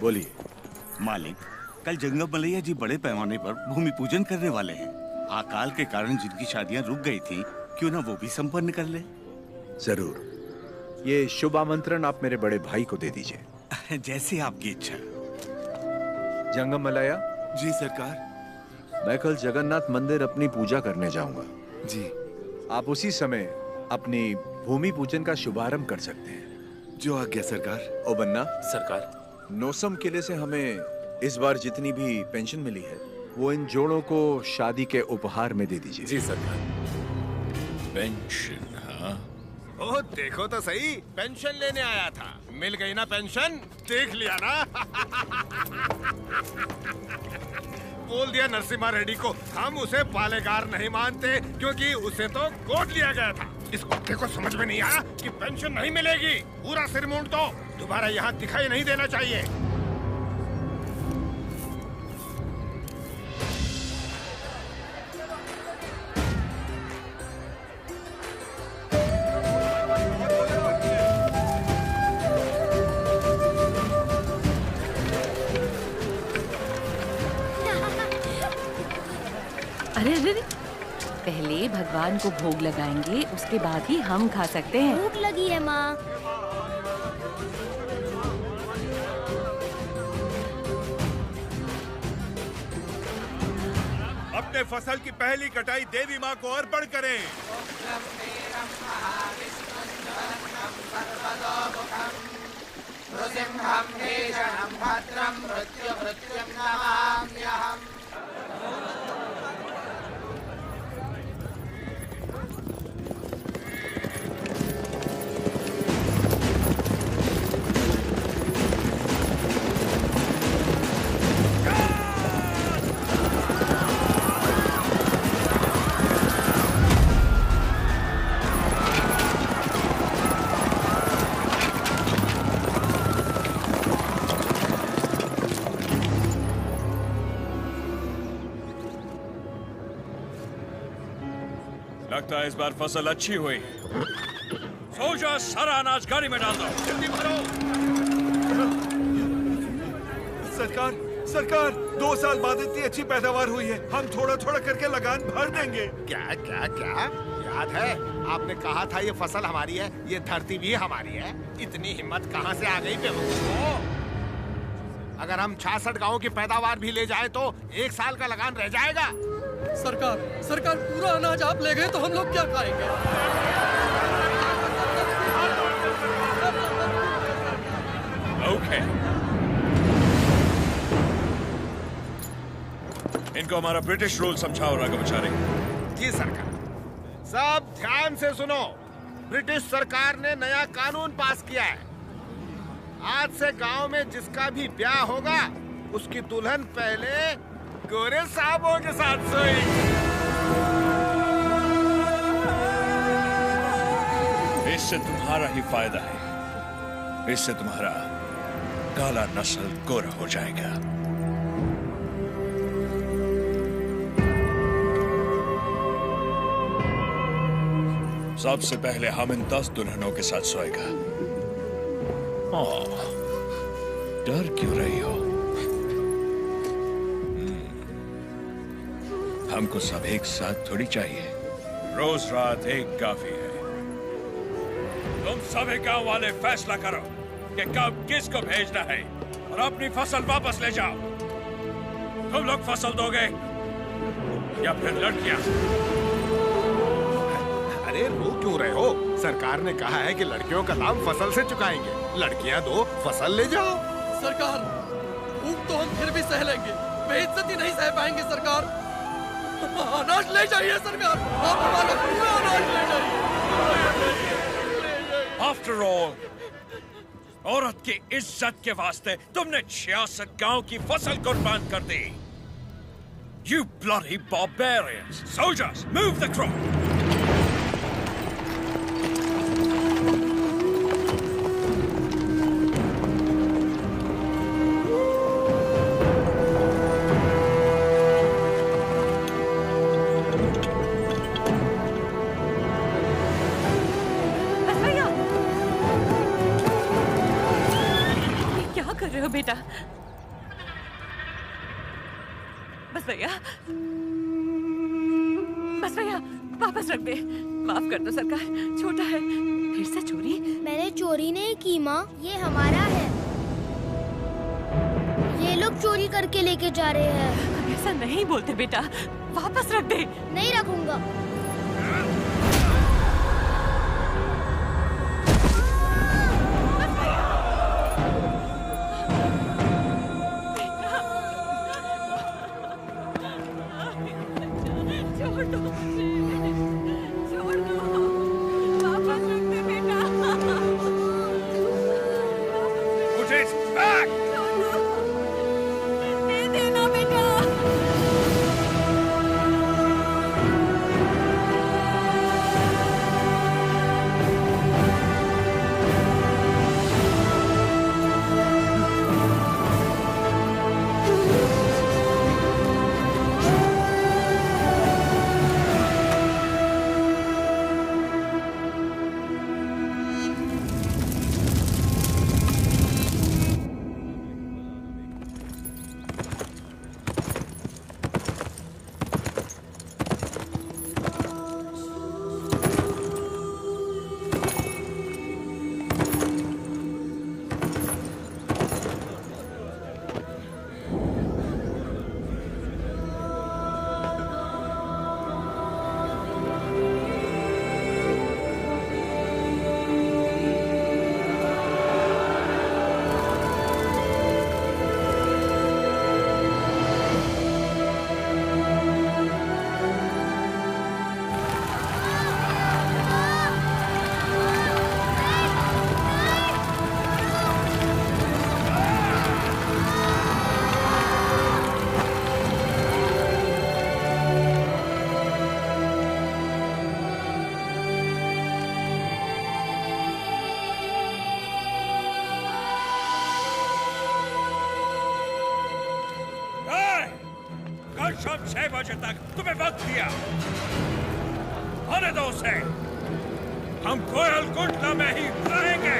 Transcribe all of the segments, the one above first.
बोलिए। मालिक, कल जंगम मलैया जी बड़े पैमाने पर भूमि पूजन करने वाले हैं। अकाल के कारण जिनकी शादियां रुक गई थी, क्यों ना वो भी संपन्न कर ले। जरूर। ये शुभ आमंत्रण आप मेरे बड़े भाई को दे दीजिए। जैसे आपकी इच्छा। जंगम मलैया। जी सरकार। मैं कल जगन्नाथ मंदिर अपनी पूजा करने जाऊंगा। जी। आप उसी समय अपनी भूमि पूजन का शुभारंभ कर सकते हैं। जो आज्ञा सरकार। ओ बन्ना। सरकार। नोसम किले से हमें इस बार जितनी भी पेंशन मिली है वो इन जोड़ों को शादी के उपहार में दे दीजिए। जी सरकार। पेंशन? हाँ, ओह देखो तो सही, पेंशन लेने आया था। मिल गई ना पेंशन, देख लिया ना। बोल दिया नरसिम्हा रेड्डी को, हम उसे पालेगार नहीं मानते क्योंकि उसे तो गोद लिया गया था। इस कुत्ते को समझ में नहीं आया कि पेंशन नहीं मिलेगी। पूरा सिर मूंड दो, दोबारा यहाँ दिखाई नहीं देना चाहिए। अरे अरे, पहले भगवान को भोग लगाएंगे, उसके बाद ही हम खा सकते हैं। भूख लगी है माँ। अपने फसल की पहली कटाई देवी माँ को अर्पण करें। लगता है इस बार फसल अच्छी हुई। सोचा सारा अनाज गाड़ी में डाल दो। जल्दी भरो। सरकार, सरकार, 2 साल बाद इतनी अच्छी पैदावार हुई है, हम थोड़ा थोड़ा करके लगान भर देंगे। क्या क्या क्या याद है आपने कहा था ये फसल हमारी है, ये धरती भी हमारी है। इतनी हिम्मत कहाँ से आ गई बेवकूफ? अगर हम 66 गांवों की पैदावार भी ले जाए तो 1 साल का लगान रह जाएगा। सरकार, सरकार, पूरा अनाज आप ले गए तो हम लोग क्या खाएंगे? ओके। इनको हमारा ब्रिटिश रूल समझाओ राघवाचारी। जी सरकार। सब ध्यान से सुनो, ब्रिटिश सरकार ने नया कानून पास किया है। आज से गांव में जिसका भी ब्याह होगा उसकी दुल्हन पहले गोरे साहबों के साथ सोएगी। इससे तुम्हारा ही फायदा है। इससे तुम्हारा काला नस्ल गोरा हो जाएगा। सबसे पहले हम इन 10 दुल्हनों के साथ सोएगा। डर क्यों रही हो? हमको सब एक साथ थोड़ी चाहिए। रोज रात एक काफी है। तुम सभी गांव वाले फैसला करो कि कब किसको भेजना है और अपनी फसल वापस ले जाओ। तुम लोग फसल दोगे या फिर लड़कियां? अरे रो क्यों रहे हो? सरकार ने कहा है कि लड़कियों का दाम फसल से चुकाएंगे। लड़कियां दो, फसल ले जाओ। सरकार, भूख तो हम फिर भी सह लेंगे, बेइज्जती नहीं सह पाएंगे। सरकार, अनाज ले जाइए। सरकार, आप हमारा पूरा अनाज ले जाइए। आफ्टर ऑल, औरत की इज्जत के वास्ते तुमने 66 गांव की फसल कुर्बान कर दी। You bloody barbarians! Soldiers, move the crop! बेटा। बस भैया, बस भैया, वापस रख दे। माफ कर दो सरकार, छोटा है। फिर से चोरी? मैंने चोरी नहीं की माँ, ये हमारा है। ये लोग चोरी करके लेके जा रहे हैं। ऐसा नहीं बोलते बेटा, वापस रख दे। नहीं रखूंगा। छोड़ दो, छोड़ दो, वापस रख दे बेटा। Put it back! दे देना बेटा। कल शाम 6 बजे तक तुम्हें वक्त दिया, आने दो उसे। हम कोयल गुंडला में ही रहेंगे।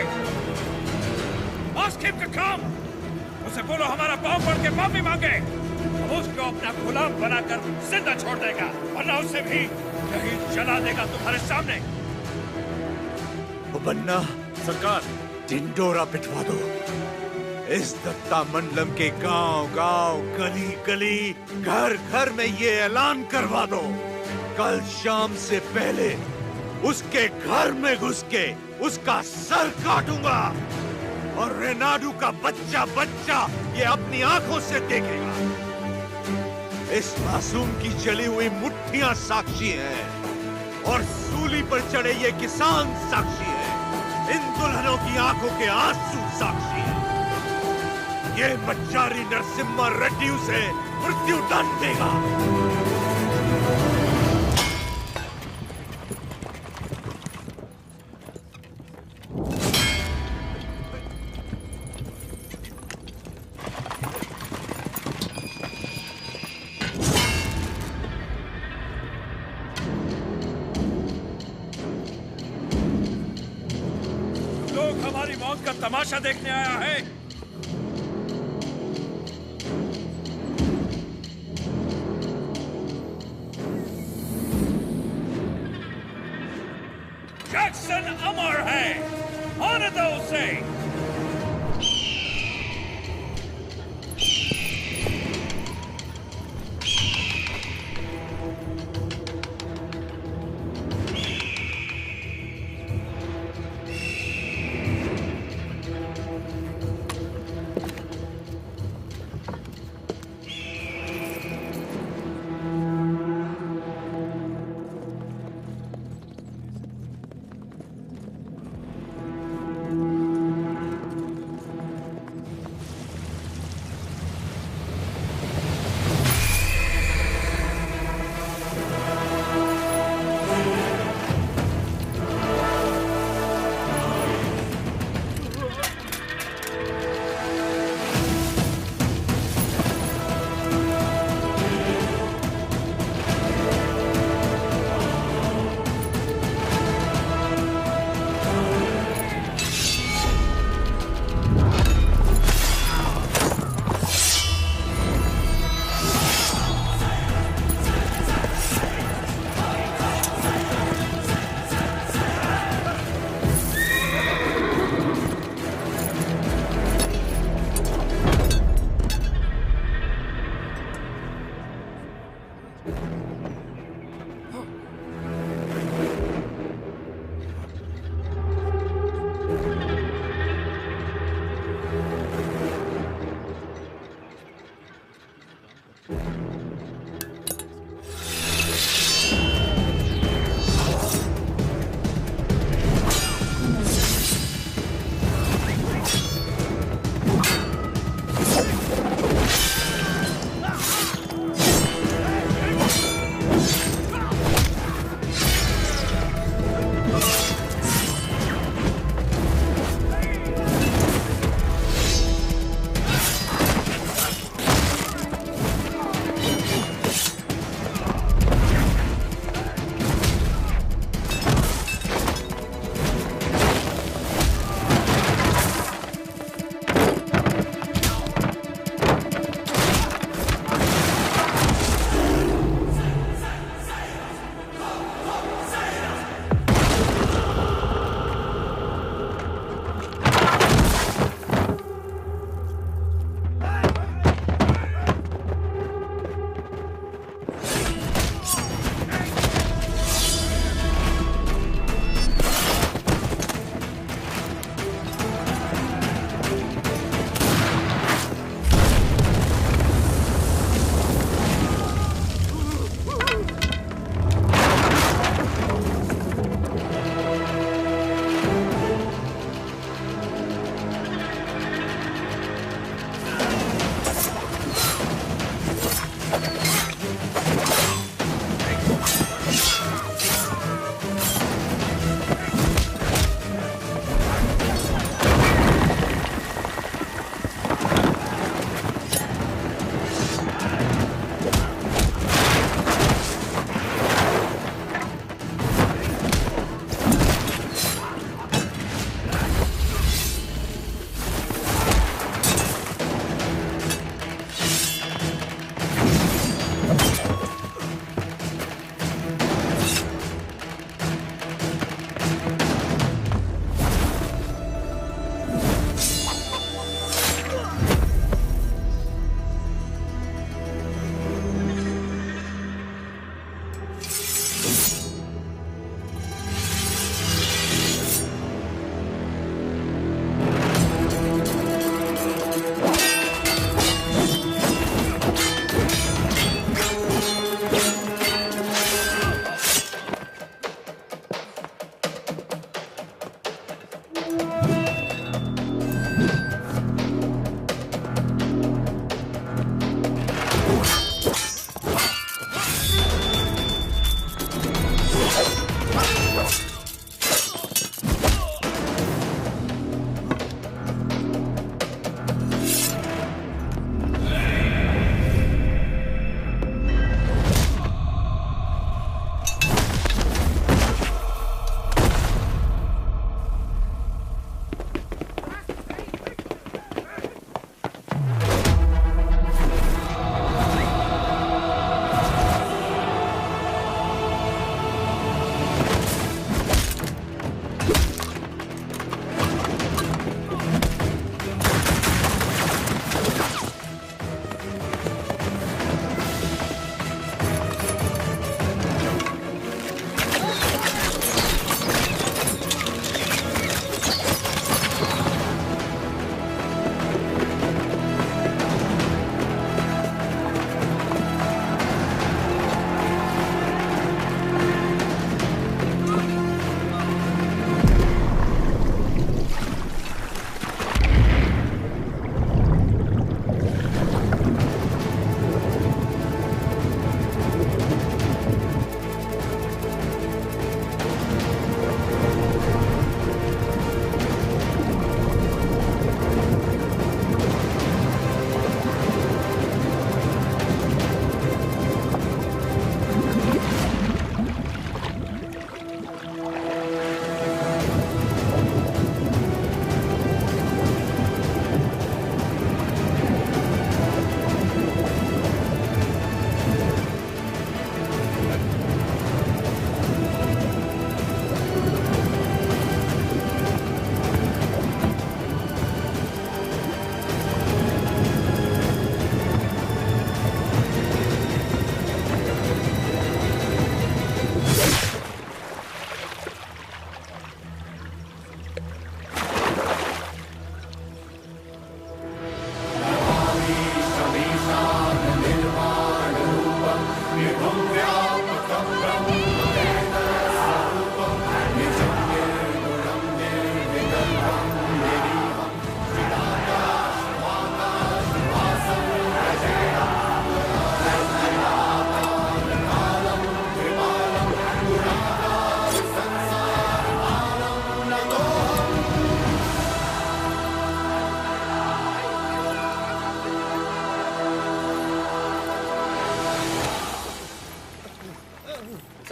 Ask him to come. उसे बोलो हमारा पाँव पड़ के माफी मांगे। हम उसको अपना गुलाम बनाकर जिंदा छोड़ देगा, वरना उसे भी कहीं जला देगा तुम्हारे सामने। ओ बन्ना, सरकार, ढिंडोरा पिटवा दो। इस दत्ता मंडलम के गांव गांव, गली गली, घर घर में ये ऐलान करवा दो, कल शाम से पहले उसके घर में घुस के उसका सर काटूंगा और रेनाडू का बच्चा बच्चा ये अपनी आंखों से देखेगा। इस मासूम की जली हुई मुट्ठियां साक्षी हैं और सूली पर चढ़े ये किसान साक्षी हैं। इन दुल्हनों की आंखों के आंसू साक्षी हैं। ये बच्चारी नरसिम्हा रेड्डी उसे मृत्यु दंड देगा। लोग हमारी मौत का तमाशा देखने आया है। जैक्सन अमर है, आने दो उसे।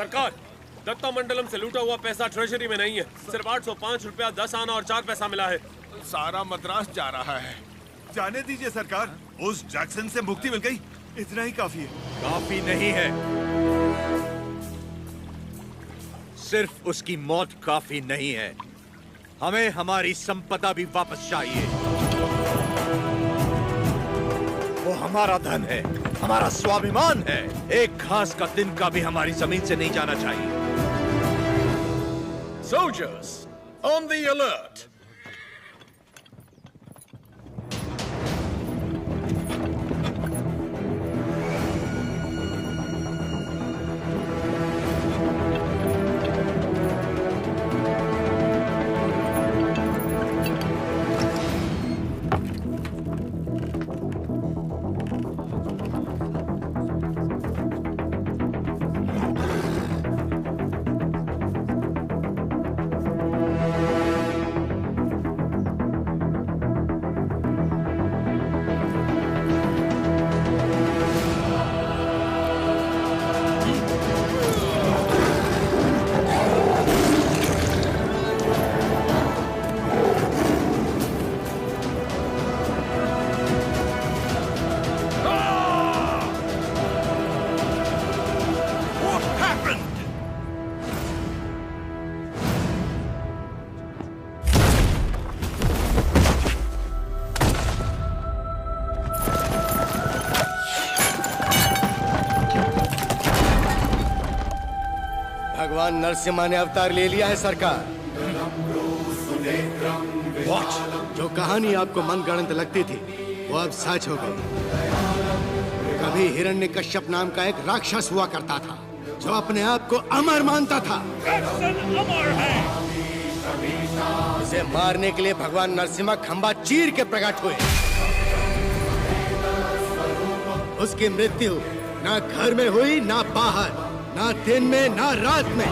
सरकार, दत्ता मंडलम से लूटा हुआ पैसा ट्रेजरी में नहीं है। सिर्फ 805 रुपया 10 आना और 4 पैसा मिला है। सारा मद्रास जा रहा है। जाने दीजिए सरकार, उस जैक्सन से मुक्ति मिल गई, इतना ही काफी है। काफी नहीं है, सिर्फ उसकी मौत काफी नहीं है, हमें हमारी संपदा भी वापस चाहिए। वो हमारा धन है, हमारा स्वाभिमान है। एक घास का तिनका भी हमारी जमीन से नहीं जाना चाहिए। Soldiers, on the alert! भगवान नरसिम्हा ने अवतार ले लिया है सरकार। जो कहानी आपको मनगढ़ंत लगती थी वो अब सच हो गई। कभी हिरण्यकश्यप नाम का एक राक्षस हुआ करता था जो अपने आप को अमर मानता था। अमर है। उसे मारने के लिए भगवान नरसिम्हा खंबा चीर के प्रकट हुए। उसकी मृत्यु ना घर में हुई, ना बाहर, ना दिन में, ना रात में,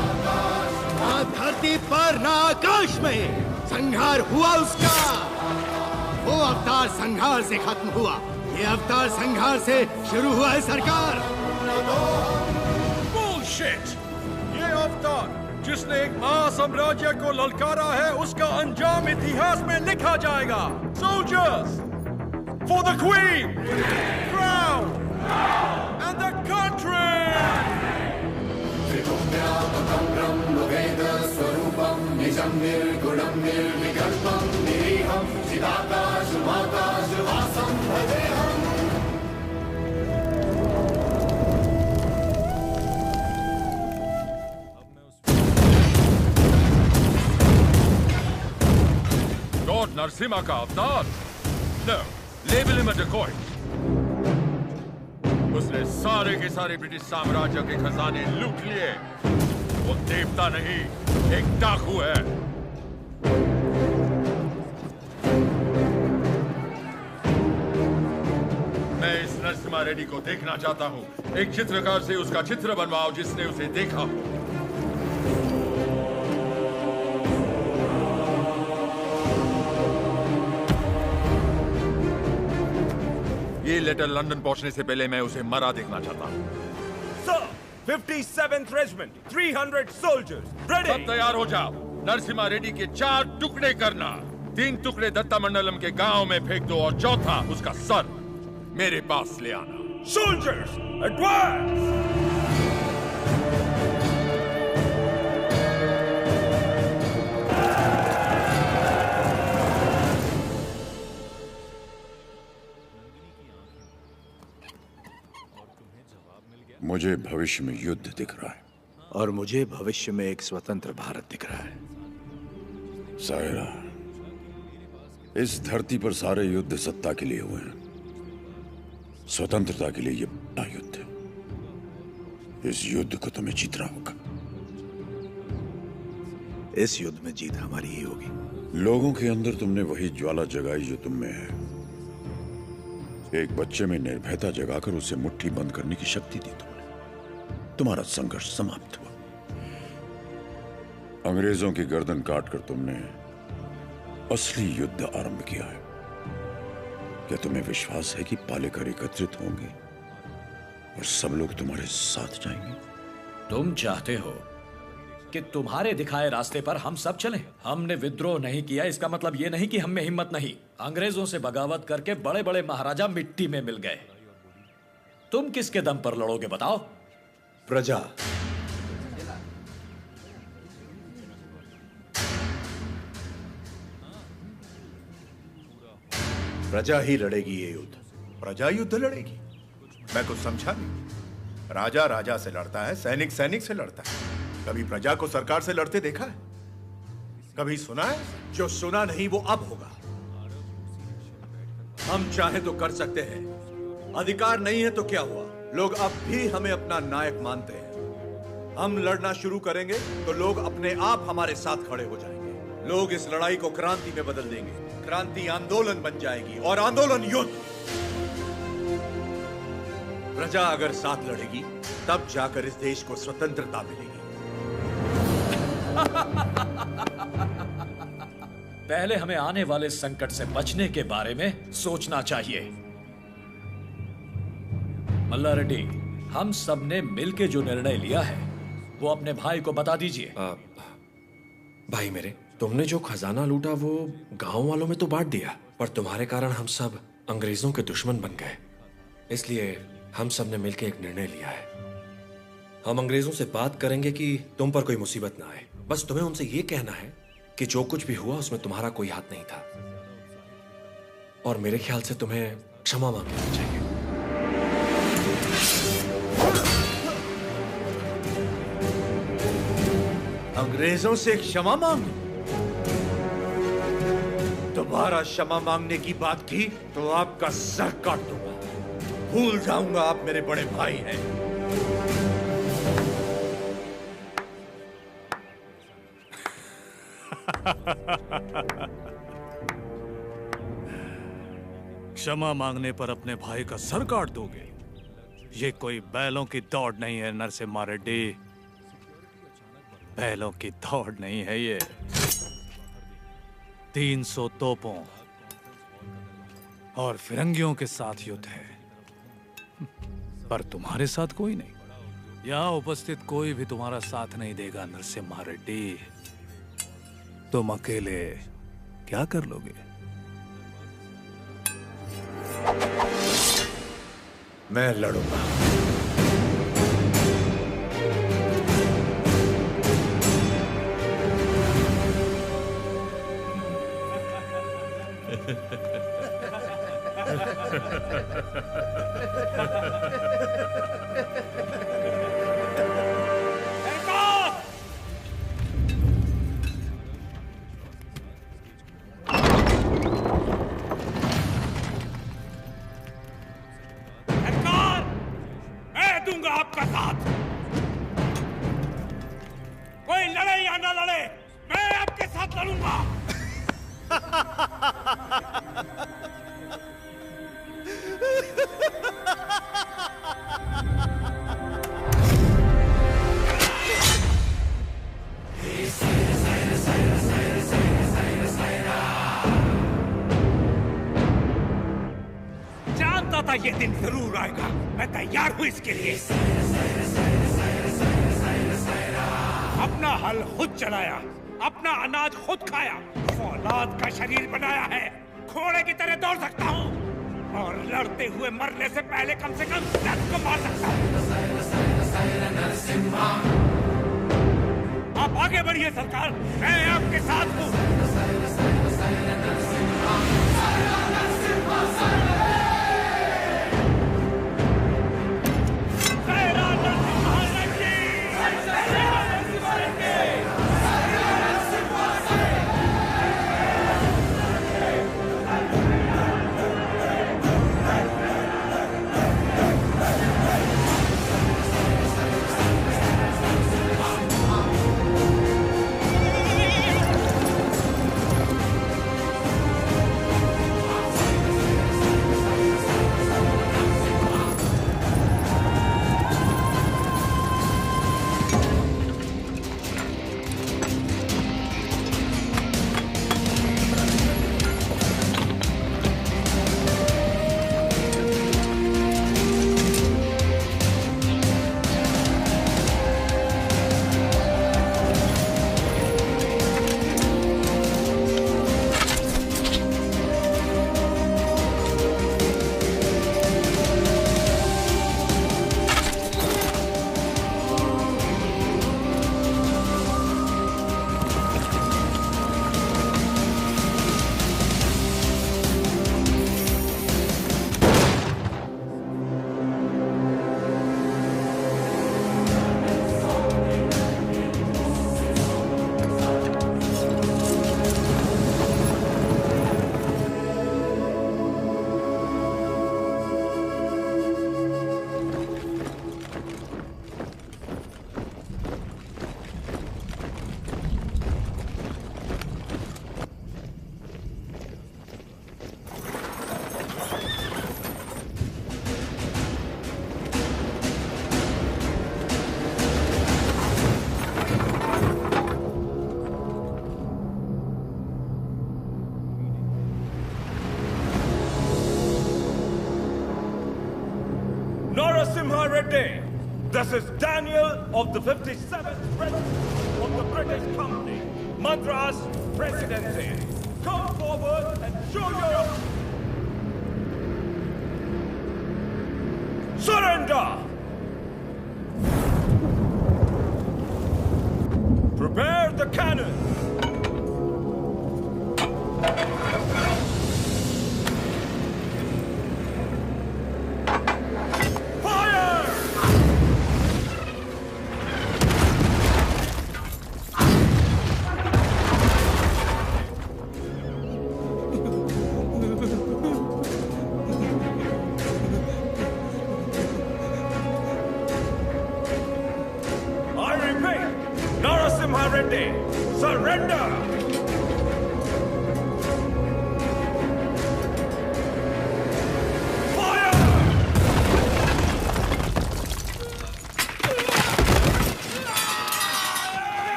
ना धरती पर, ना आकाश में। संहार हुआ उसका। वो अवतार संहार से खत्म हुआ, ये अवतार संहार से शुरू हुआ है सरकार। Bullshit! ये अवतार जिसने एक महासाम्राज्य को ललकारा है, उसका अंजाम इतिहास में लिखा जाएगा। Soldiers, for the Queen, crown, and the country! Lord Narasimha का अवतार? No, label him a decoy. उसने सारे के सारे ब्रिटिश साम्राज्य के खजाने लूट लिए। वो देवता नहीं, एक डाकू है। मैं इस नरसिम्हा रेड्डी को देखना चाहता हूँ। एक चित्रकार से उसका चित्र बनवाओ जिसने उसे देखा हो। ये लेटर लंदन पहुंचने से पहले मैं उसे मरा देखना चाहता हूँ। Sir, 57th Regiment, 300 soldiers, ready. सब तैयार हो जाओ। नरसिम्हा रेड्डी के 4 टुकड़े करना। 3 टुकड़े दत्ता मंडलम के गांव में फेंक दो और चौथा उसका सर मेरे पास ले आना। Soldiers, advance! मुझे भविष्य में युद्ध दिख रहा है और मुझे भविष्य में एक स्वतंत्र भारत दिख रहा है। सायरा, इस धरती पर सारे युद्ध सत्ता के लिए हुए हैं। स्वतंत्रता के लिए ये बड़ा युद्ध है। इस युद्ध को तुम्हें जीतना होगा। इस युद्ध में जीत हमारी ही होगी। लोगों के अंदर तुमने वही ज्वाला जगाई जो तुम में है। एक बच्चे में निर्भयता जगाकर उसे मुट्ठी बंद करने की शक्ति दी तुमने। तुम्हारा संघर्ष समाप्त हुआ। अंग्रेजों की गर्दन काटकर तुमने असली युद्ध आरंभ किया है। क्या तुम्हें विश्वास है कि पालेकर एकत्रित होंगे और सब लोग तुम्हारे साथ जाएंगे? तुम चाहते हो कि तुम्हारे दिखाए रास्ते पर हम सब चलें? हमने विद्रोह नहीं किया, इसका मतलब ये नहीं कि हम में हिम्मत नहीं। अंग्रेजों से बगावत करके बड़े बड़े महाराजा मिट्टी में मिल गए। तुम किसके दम पर लड़ोगे बताओ? प्रजा। प्रजा ही लड़ेगी ये युद्ध। प्रजा युद्ध लड़ेगी? मैं कुछ समझा नहीं। राजा राजा से लड़ता है, सैनिक सैनिक से लड़ता है। कभी प्रजा को सरकार से लड़ते देखा है? कभी सुना है? जो सुना नहीं वो अब होगा। हम चाहे तो कर सकते हैं, अधिकार नहीं है तो क्या हुआ? लोग अब भी हमें अपना नायक मानते हैं। हम लड़ना शुरू करेंगे तो लोग अपने आप हमारे साथ खड़े हो जाएंगे। लोग इस लड़ाई को क्रांति में बदल देंगे। क्रांति आंदोलन बन जाएगी और आंदोलन युद्ध। प्रजा अगर साथ लड़ेगी तब जाकर इस देश को स्वतंत्रता मिलेगी। पहले हमें आने वाले संकट से बचने के बारे में सोचना चाहिए। मल्ला रेड्डी, हम सब ने मिलकर जो निर्णय लिया है वो अपने भाई को बता दीजिए। भाई मेरे, तुमने जो खजाना लूटा वो गांव वालों में तो बांट दिया, पर तुम्हारे कारण हम सब अंग्रेजों के दुश्मन बन गए। इसलिए हम सब ने मिलकर एक निर्णय लिया है। हम अंग्रेजों से बात करेंगे कि तुम पर कोई मुसीबत ना आए। बस तुम्हें उनसे ये कहना है कि जो कुछ भी हुआ उसमें तुम्हारा कोई हाथ नहीं था, और मेरे ख्याल से तुम्हें क्षमा मांग लेनी चाहिए। अंग्रेजों से क्षमा मांग? दोबारा क्षमा मांगने की बात की तो आपका सर काट दूंगा। भूल जाऊंगा आप मेरे बड़े भाई हैं। क्षमा मांगने पर अपने भाई का सर काट दोगे? ये कोई बैलों की दौड़ नहीं है नरसिम्हा रेड्डी। बैलों की दौड़ नहीं है ये। 300 तोपों और फिरंगियों के साथ युद्ध है, पर तुम्हारे साथ कोई नहीं। यहाँ उपस्थित कोई भी तुम्हारा साथ नहीं देगा नरसिम्हा रेड्डी। तुम अकेले क्या कर लोगे? मैं लड़ूंगा। आपका साथ। कोई लड़े या ना लड़े, मैं आपके साथ लड़ूंगा। जानता था ये दिन जरूर आएगा। मैं तैयार हूं इसके लिए। अपना हल खुद चलाया, अपना अनाज खुद खाया, फौलाद का शरीर बनाया है। घोड़े की तरह दौड़ सकता हूं और लड़ते हुए मरने से पहले कम से कम 10 को मार सकता हूं। आप आगे बढ़िए सरकार, मैं आपके साथ हूं। Narasimha Reddy. This is Daniel of the 57th Regiment of the British Company, Madras Presidency. Come forward and show your... Surrender! Prepare the cannon!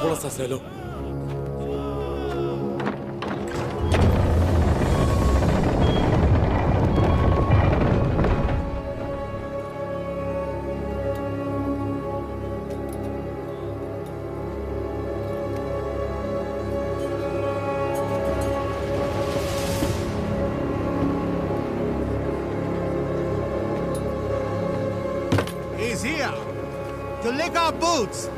थोड़ा सा सह लो। He's here to lick our boots.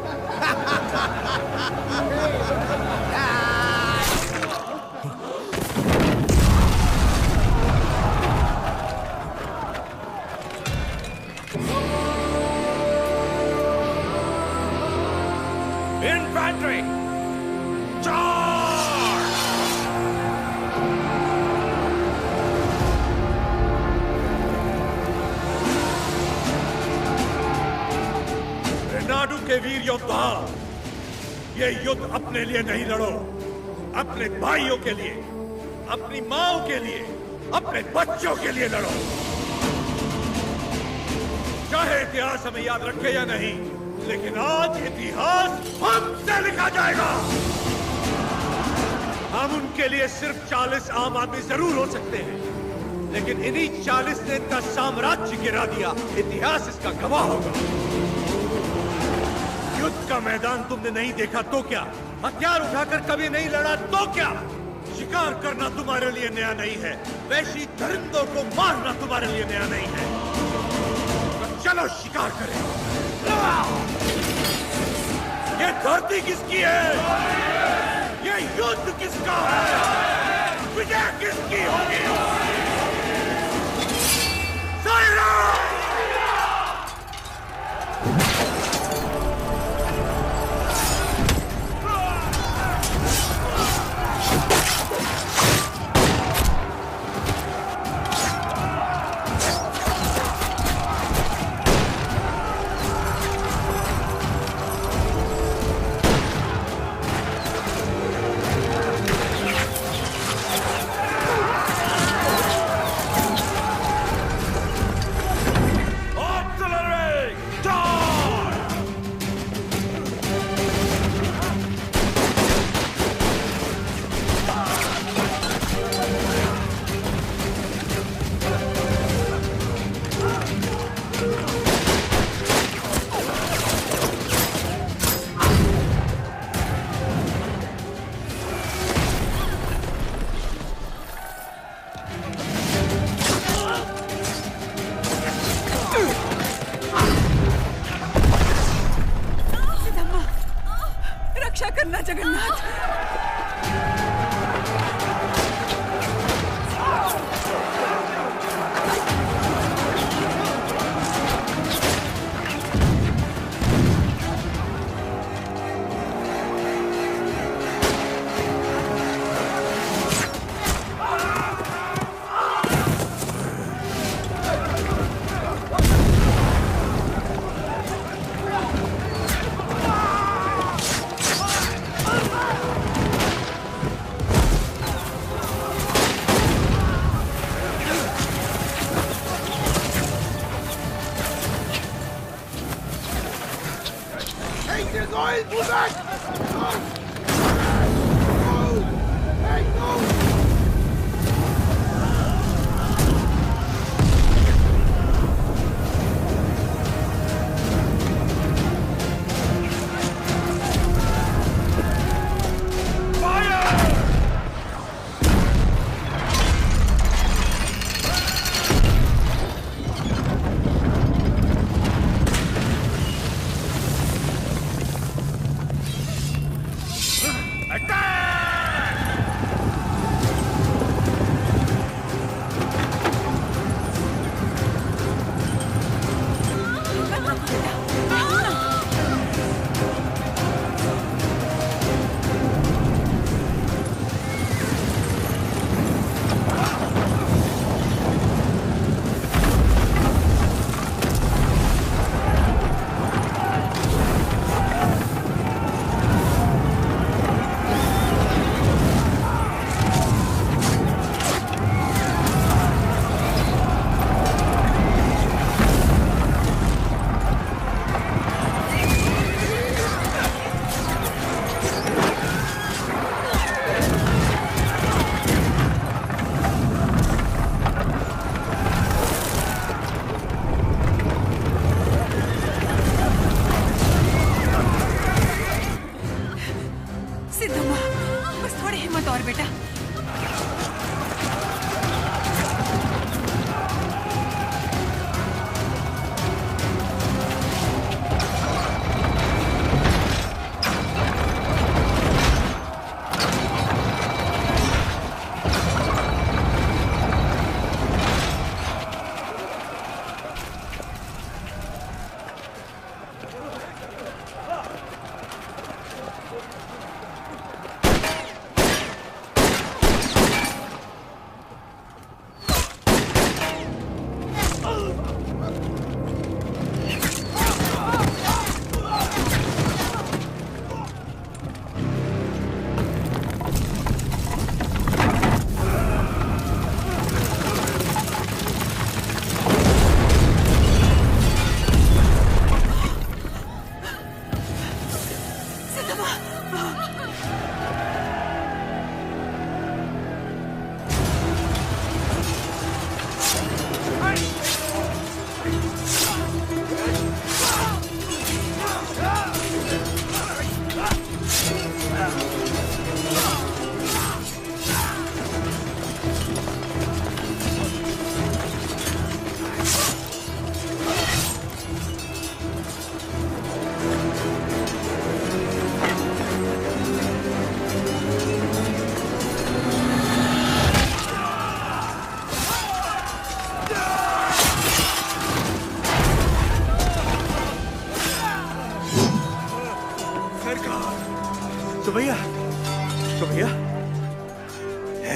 Infantry! Charge! Renadu के वीर योद्धा, ये युद्ध अपने लिए नहीं लड़ो, अपने भाइयों के लिए, अपनी माओं के लिए, अपने बच्चों के लिए लड़ो। चाहे इतिहास हमें याद रखे या नहीं, लेकिन आज इतिहास हमसे लिखा जाएगा। हम उनके लिए सिर्फ 40 आम आदमी जरूर हो सकते हैं, लेकिन इन्हीं 40 ने 10 साम्राज्य गिरा दिया। इतिहास इसका गवाह होगा। युद्ध का मैदान तुमने नहीं देखा तो क्या? हथियार उठाकर कभी नहीं लड़ा तो क्या? शिकार करना तुम्हारे लिए नया नहीं है, वैशी दरिंदों को मारना तुम्हारे लिए नया नहीं है। तो चलो शिकार करें। ये धरती किसकी है? ये युद्ध किसका है? विजय किसकी होगी? Siren! There's oil, move back! Go! Hey, go!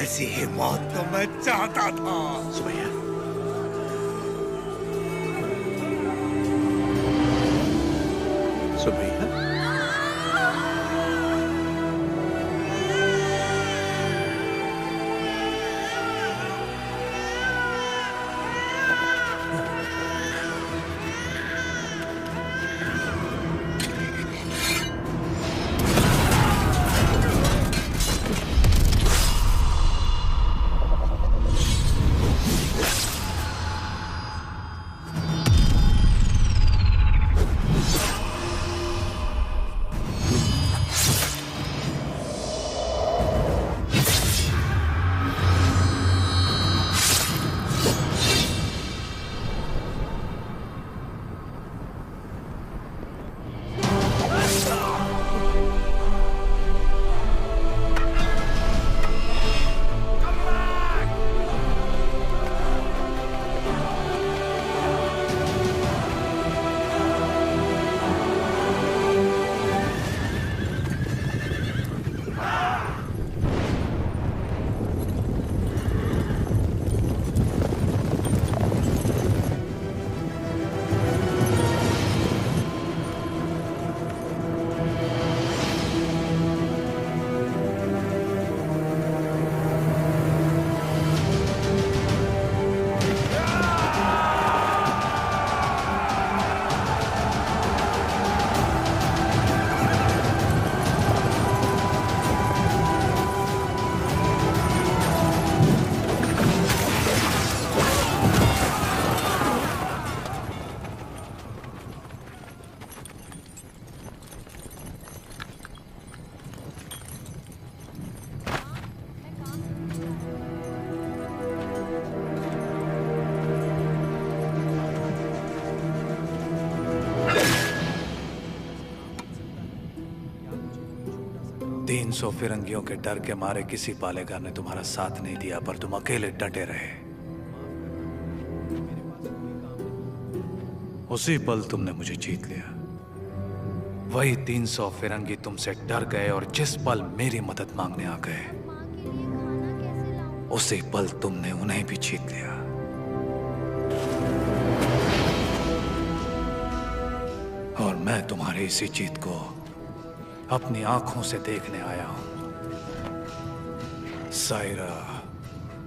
ऐसी ही मौत तो मैं चाहता था। सुमैया, सुमैया, 300 फिरंगियों के डर के मारे किसी पालेगार ने तुम्हारा साथ नहीं दिया, पर तुम अकेले डटे रहे। उसी पल तुमने मुझे जीत लिया। वही 300 फिरंगी तुमसे डर गए और जिस पल मेरी मदद मांगने आ गए, उसी पल तुमने उन्हें भी जीत लिया। और मैं तुम्हारी इसी जीत को अपनी आंखों से देखने आया हूं। सायरा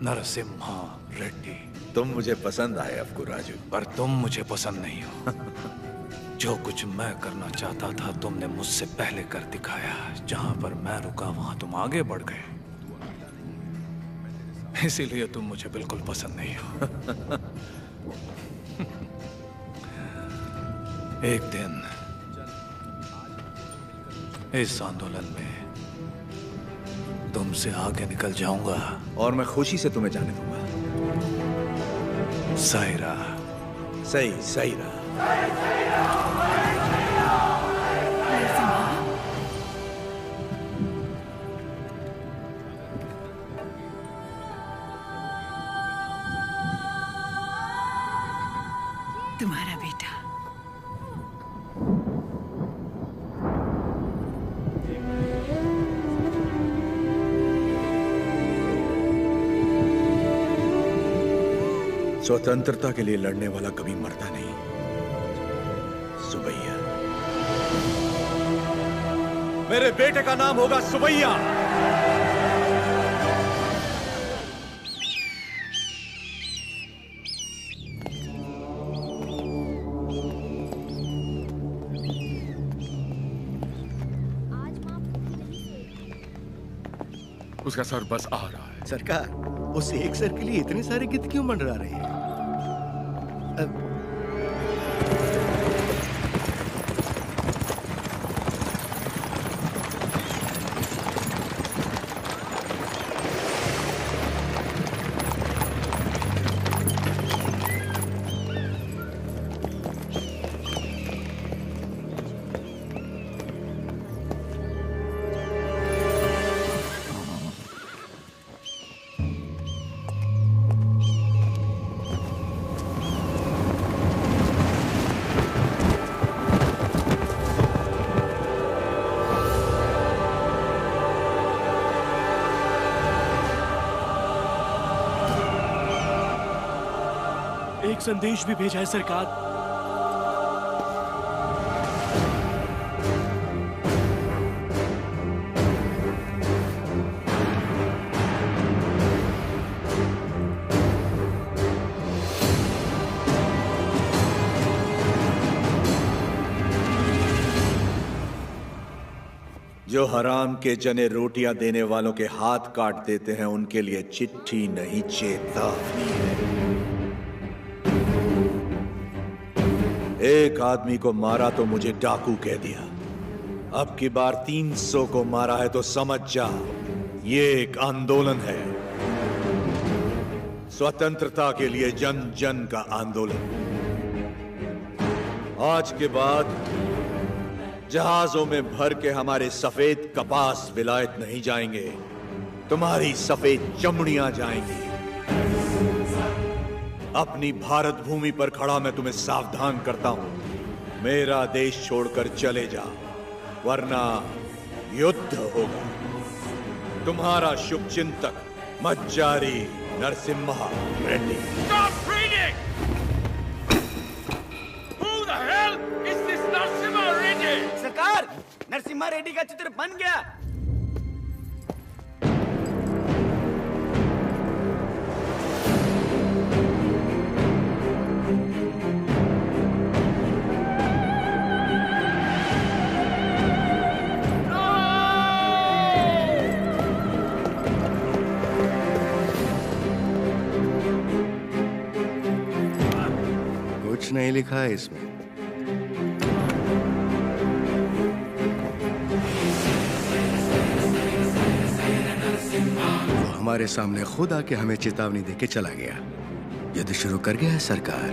नरसिम्हा रेड्डी। तुम मुझे पसंद आए अफकू राजू, पर तुम मुझे पसंद नहीं हो। जो कुछ मैं करना चाहता था तुमने मुझसे पहले कर दिखाया। जहां पर मैं रुका वहां तुम आगे बढ़ गए, इसीलिए तुम मुझे बिल्कुल पसंद नहीं हो। एक दिन इस आंदोलन में तुमसे आगे निकल जाऊंगा और मैं खुशी से तुम्हें जाने दूंगा। सायरा। सही सायरा। तुम्हारा बेटा। स्वतंत्रता के लिए लड़ने वाला कभी मरता नहीं। सुबैया। मेरे बेटे का नाम होगा सुबैया। उसका सर बस आ रहा है। सरकार, उस एक सर के लिए इतने सारे गिद्ध क्यों मंडरा रहे हैं? एक संदेश भी भेजा है सरकार। जो हराम के जने रोटियां देने वालों के हाथ काट देते हैं, उनके लिए चिट्ठी नहीं चेतावनी है। एक आदमी को मारा तो मुझे डाकू कह दिया। अब की बार 300 को मारा है तो समझ जा, ये एक आंदोलन है। स्वतंत्रता के लिए जन जन का आंदोलन। आज के बाद जहाजों में भर के हमारे सफेद कपास विलायत नहीं जाएंगे, तुम्हारी सफेद चमड़ियां जाएंगी। अपनी भारत भूमि पर खड़ा मैं तुम्हें सावधान करता हूं, मेरा देश छोड़कर चले जा, वरना युद्ध होगा। तुम्हारा शुभचिंतक मज्जारी Narasimha Reddy. Stop reading! Who the hell is this Narasimha Reddy? सरकार, नरसिम्हा रेड्डी का चित्र बन गया। कुछ नहीं लिखा है इसमें। वो हमारे सामने खुद आके हमें चेतावनी देके चला गया। युद्ध शुरू कर गया है सरकार।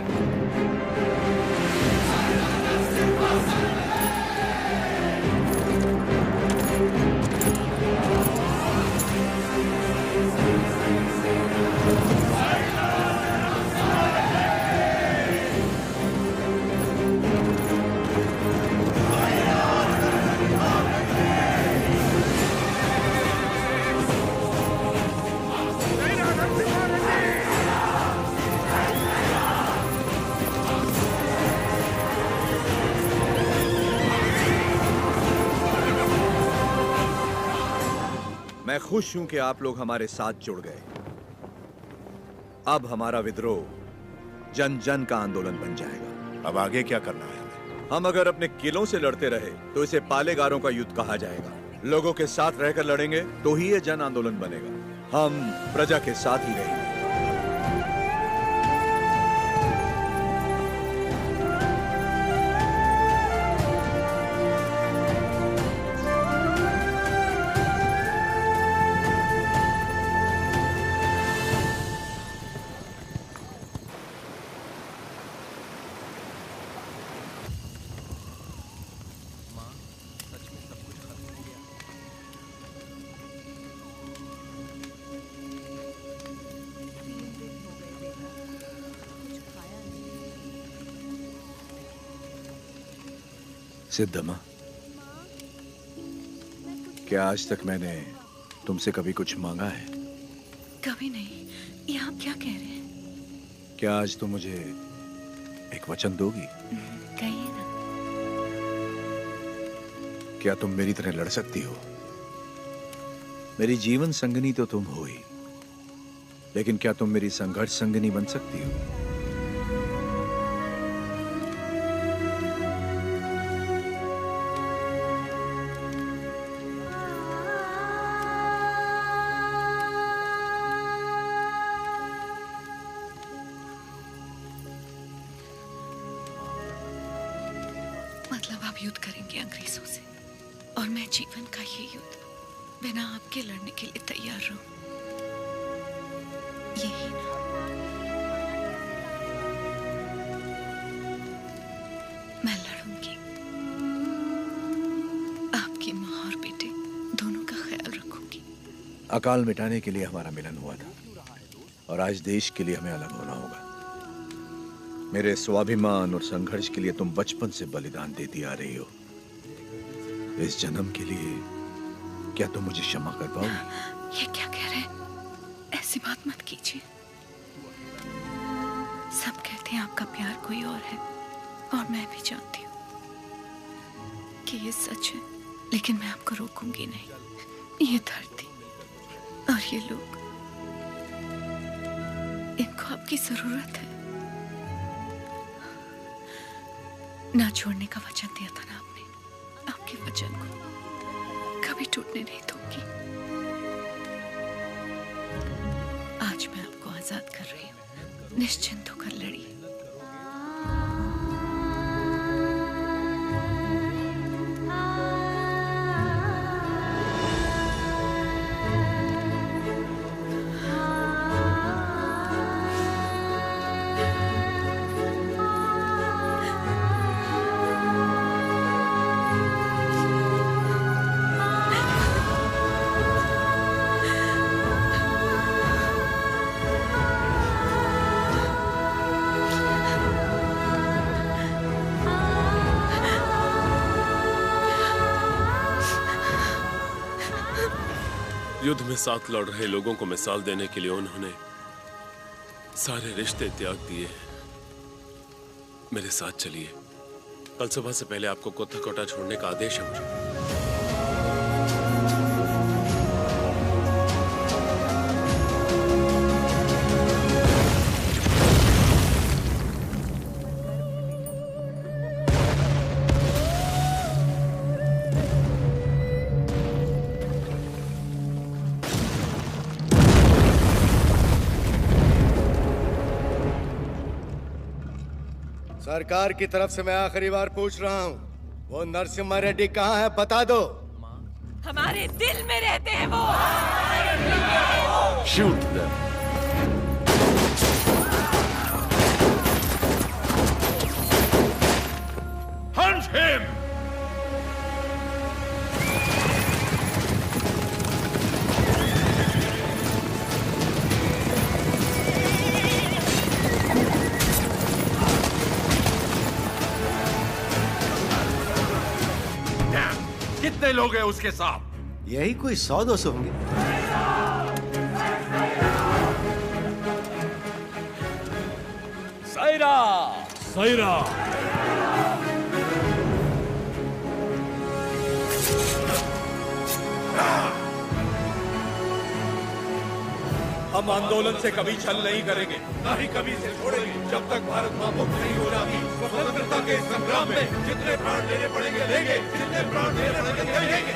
मैं खुश हूं कि आप लोग हमारे साथ जुड़ गए। अब हमारा विद्रोह जन जन का आंदोलन बन जाएगा। अब आगे क्या करना है? हम अगर अपने किलों से लड़ते रहे तो इसे पालेगारों का युद्ध कहा जाएगा। लोगों के साथ रहकर लड़ेंगे तो ही ये जन आंदोलन बनेगा। हम प्रजा के साथ ही रहेंगे। सिद्धम्मा, क्या आज तक मैंने तुमसे कभी कुछ मांगा है? कभी नहीं। ये आप क्या कह रहे हैं? क्या आज तुम मुझे एक वचन दोगी? कहिए ना। क्या तुम मेरी तरह लड़ सकती हो? मेरी जीवन संगनी तो तुम हो ही, लेकिन क्या तुम मेरी संघर्ष संगनी बन सकती हो? युद्ध करेंगे अंग्रेजों से, और मैं जीवन का ये युद्ध बिना आपके लड़ने के लिए तैयार रहूं, यही ना? मैं लड़ूंगी। आपकी माँ और बेटे दोनों का ख्याल रखूंगी। अकाल मिटाने के लिए हमारा मिलन हुआ था, और आज देश के लिए हमें अलग होना होगा। मेरे स्वाभिमान और संघर्ष के लिए तुम बचपन से बलिदान देती आ रही हो। इस जन्म के लिए क्या तुम मुझे क्षमा कर पाओगी? ये क्या कह रहे हैं? ऐसी बात मत कीजिए। सब कहते हैं आपका प्यार कोई और है, और मैं भी जानती हूँ कि ये सच है, लेकिन मैं आपको रोकूंगी नहीं। ये धरती और ये लोग, इनको आपकी जरूरत है। ना छोड़ने का वचन दिया था ना आपने, आपके वचन को कभी टूटने नहीं दूंगी। आज मैं आपको आजाद कर रही हूँ, निश्चिंत होकर लड़िए। युद्ध में साथ लड़ रहे लोगों को मिसाल देने के लिए उन्होंने सारे रिश्ते त्याग दिए। मेरे साथ चलिए। कल सुबह से पहले आपको कोटा छोड़ने का आदेश है मुझे। सरकार की तरफ से मैं आखिरी बार पूछ रहा हूँ, वो नरसिम्हा रेड्डी कहाँ है? बता दो। हमारे दिल में रहते हैं वो। Shoot them. Hunt him. कितने लोग हैं उसके साथ? यही कोई 100-200 होंगे। सायरा! सायरा! हम आंदोलन से कभी छल नहीं करेंगे, ना ही कभी इसे छोड़ेंगे जब तक भारत मां मुक्त नहीं हो जाती। स्वतंत्रता के संग्राम में जितने प्राण देने पड़ेंगे लेंगे, जितने प्राण देने पड़ेंगे देंगे।